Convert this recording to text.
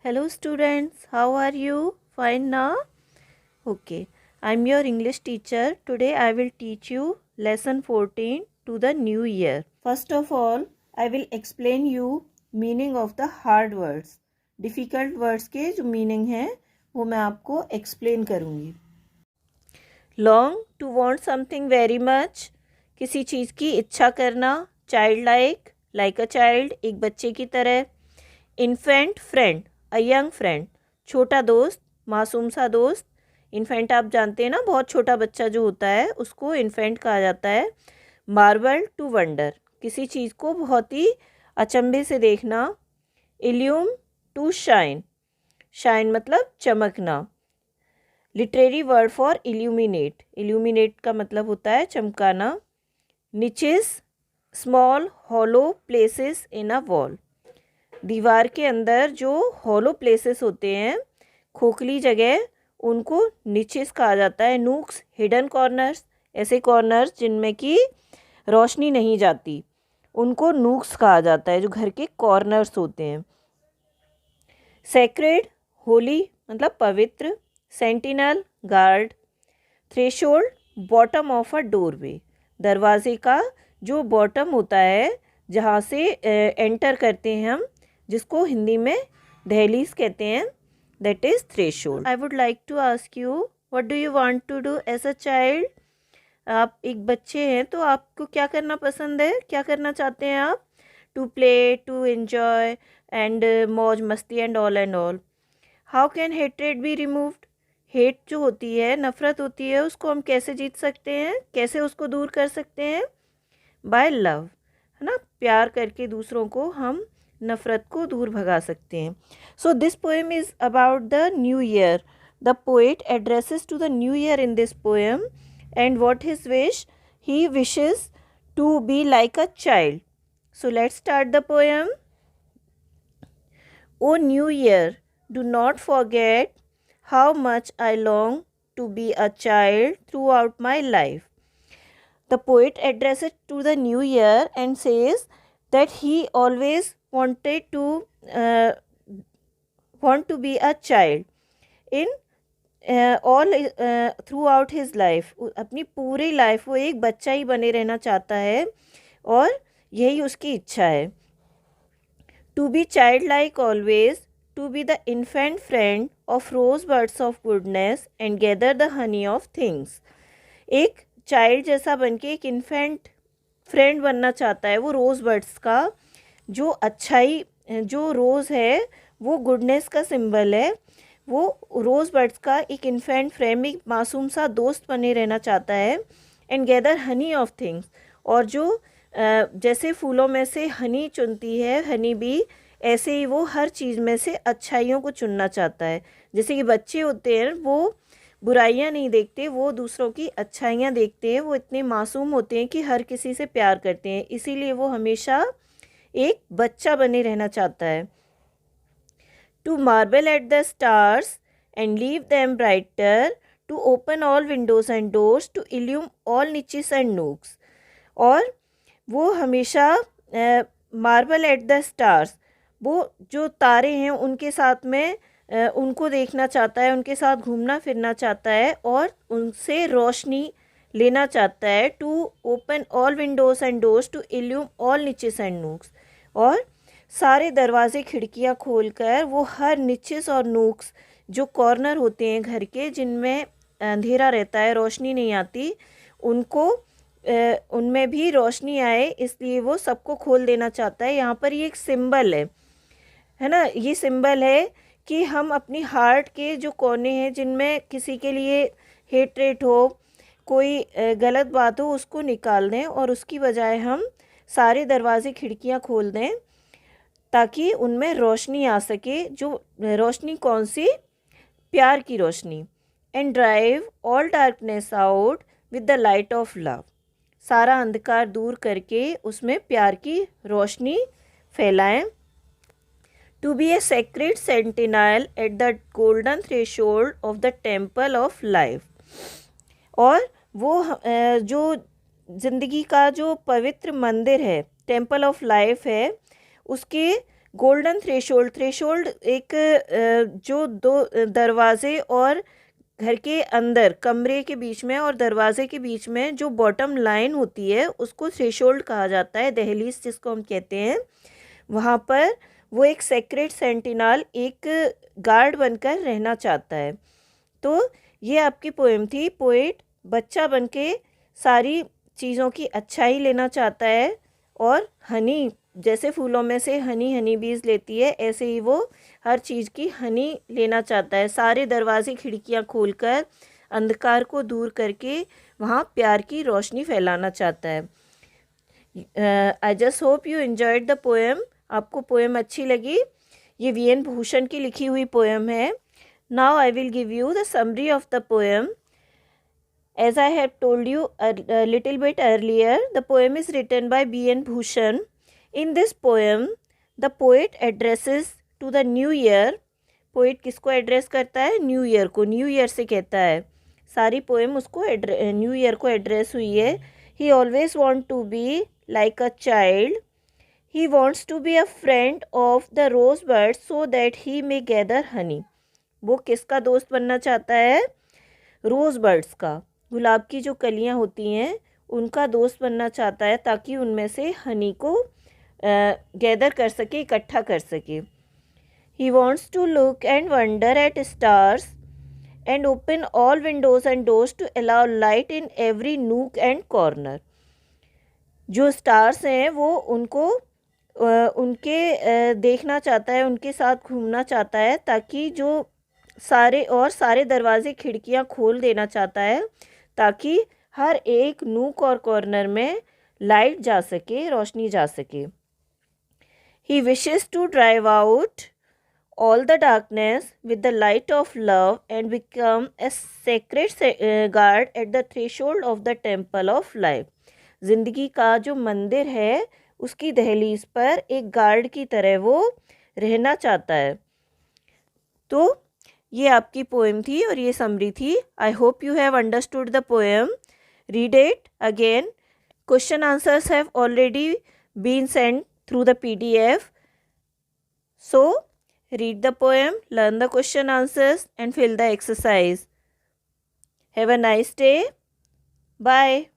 Hello students, how are you? Fine now? Okay, I'm your English teacher. Today I will teach you lesson 14 to the new year. First of all, I will explain you meaning of the hard words. Difficult words के जो meaning है वो मैं आपको explain करूँगी. Long, to want something very much. किसी चीज़ की इच्छा करना. Childlike, like a child, एक बच्चे की तरह. Infant friend, a young friend, छोटा दोस्त, मासूम सा दोस्त. इन्फेंट आप जानते हैं ना, बहुत छोटा बच्चा जो होता है उसको इन्फेंट कहा जाता है. मार्वल, टू वंडर, किसी चीज़ को बहुत ही अचंभे से देखना. इल्यूम, टू शाइन, शाइन मतलब चमकना. Literary word for illuminate, illuminate का मतलब होता है चमकाना. Niches, small hollow places in a wall, दीवार के अंदर जो हॉलो प्लेसेस होते हैं, खोखली जगह, उनको निचेस कहा जाता है. नूक्स, हिडन कॉर्नर्स, ऐसे कॉर्नर्स जिनमें कि रोशनी नहीं जाती, उनको नूक्स कहा जाता है, जो घर के कॉर्नर्स होते हैं. सेक्रेड, होली मतलब पवित्र. Sentinel, guard. Threshold, bottom of a doorway, दरवाजे का जो बॉटम होता है जहाँ से एंटर करते हैं हम, जिसको हिंदी में दहलीज कहते हैं, that is threshold. I would like to ask you, what do you want to do as a child. आप एक बच्चे हैं तो आपको क्या करना पसंद है, क्या करना चाहते हैं आप. To play, to enjoy and मौज मस्ती and all. How can hatred be removed. Hate जो होती है, नफ़रत होती है, उसको हम कैसे जीत सकते हैं, कैसे उसको दूर कर सकते हैं. बाय लव, है ना, प्यार करके दूसरों को हम नफ़रत को दूर भगा सकते हैं. So this poem is about the new year. The poet addresses to the new year in this poem and what his wish. He wishes to be like a child. So let's start the poem. O new year, do not forget how much I long to be a child throughout my life. The poet addresses to the new year and says that he always wanted to want to be a child in all throughout his life. अपनी पूरी life वो एक बच्चा ही बने रहना चाहता है और यही उसकी इच्छा है. To be childlike always, to be the infant friend of rosebuds of goodness and gather the honey of things. एक चाइल्ड जैसा बनके एक इन्फेंट फ्रेंड बनना चाहता है. वो रोज़ बर्ड्स का जो अच्छाई, जो रोज़ है वो गुडनेस का सिंबल है. वो रोज़ बर्ड्स का एक इन्फेंट फ्रेंड, एक मासूम सा दोस्त बने रहना चाहता है. And gather Honey of things, और जो जैसे फूलों में से हनी चुनती है हनी बी, ऐसे ही वो हर चीज़ में से अच्छाइयों को चुनना चाहता है. जैसे कि बच्चे होते हैं वो बुराइयां नहीं देखते, वो दूसरों की अच्छाइयाँ देखते हैं. वो इतने मासूम होते हैं कि हर किसी से प्यार करते हैं, इसीलिए वो हमेशा एक बच्चा बने रहना चाहता है. To marvel at the stars and leave them brighter, to open all windows and doors, to illume all niches and nooks. और वो हमेशा मार्बल एट द स्टार्स, वो जो तारे हैं उनके साथ में उनको देखना चाहता है, उनके साथ घूमना फिरना चाहता है और उनसे रोशनी लेना चाहता है. To open all windows and doors, to illume all niches and nooks, और सारे दरवाजे खिड़कियां खोलकर वो हर निचेस और नूक्स, जो कॉर्नर होते हैं घर के जिनमें अंधेरा रहता है, रोशनी नहीं आती, उनको उनमें भी रोशनी आए, इसलिए वो सबको खोल देना चाहता है. यहाँ पर ये एक सिंबल है ना, ये सिंबल है कि हम अपनी हार्ट के जो कोने हैं जिनमें किसी के लिए हेट्रेट हो, कोई गलत बात हो, उसको निकाल दें और उसकी बजाय हम सारे दरवाजे खिड़कियाँ खोल दें ताकि उनमें रोशनी आ सके. जो रोशनी कौन सी, प्यार की रोशनी. And drive all darkness out with the light of love, सारा अंधकार दूर करके उसमें प्यार की रोशनी फैलाएं. To be a sacred sentinel at the golden threshold of the temple of life, और वो जो ज़िंदगी का जो पवित्र मंदिर है, टेम्पल ऑफ लाइफ है, उसके गोल्डन थ्रेशोल्ड, थ्रेशोल्ड एक जो दो दरवाजे और घर के अंदर कमरे के बीच में और दरवाजे के बीच में जो बॉटम लाइन होती है उसको थ्रेशोल्ड कहा जाता है, दहलीज जिसको हम कहते हैं। वहाँ पर वो एक सेक्रेट सेंटिनल, एक गार्ड बनकर रहना चाहता है। तो ये आपकी पोएम थी। पोएट बच्चा बनके सारी चीज़ों की अच्छाई लेना चाहता है और हनी, जैसे फूलों में से हनी बीज लेती है, ऐसे ही वो हर चीज़ की हनी लेना चाहता है। सारे दरवाजे खिड़कियाँ खोलकर अंधकार को दूर करके वहाँ प्यार की रोशनी फैलाना चाहता है। I just hope you enjoyed the poem. आपको पोएम अच्छी लगी। ये वी.एन. भूषण की लिखी हुई पोएम है। Now I will give you the summary of the poem. As I have told you a little bit earlier, the poem is written by B.N. Bhushan. In this poem, the poet addresses to the new year. Poet किसको address करता है? New year को, new year से कहता है। सारी poem उसको new year को एड्रेस हुई है। He always want to be like a child. He wants to be a friend of the rose bird so that he may gather honey. वो किसका दोस्त बनना चाहता है? रोज बर्ड्स का, गुलाब की जो कलियां होती हैं उनका दोस्त बनना चाहता है ताकि उनमें से हनी को गैदर कर सके, इकट्ठा कर सके. He wants to look and wonder at stars and open all windows and doors to allow light in every nook and corner. जो स्टार्स हैं वो उनको उनके देखना चाहता है, उनके साथ घूमना चाहता है ताकि जो सारे दरवाजे खिड़कियां खोल देना चाहता है ताकि हर एक नूक और कॉर्नर में लाइट जा सके, रोशनी जा सके. He wishes to drive out all the darkness with the light of love and become a secret guard at the threshold of the temple of life. जिंदगी का जो मंदिर है उसकी दहलीज पर एक गार्ड की तरह वो रहना चाहता है. तो ये आपकी पोएम थी और ये समरी थी. I hope you have understood the poem. Read it again. Question answers have already been send through the PDF. So read the poem, learn the question answers and fill the exercise. Have a nice day. Bye.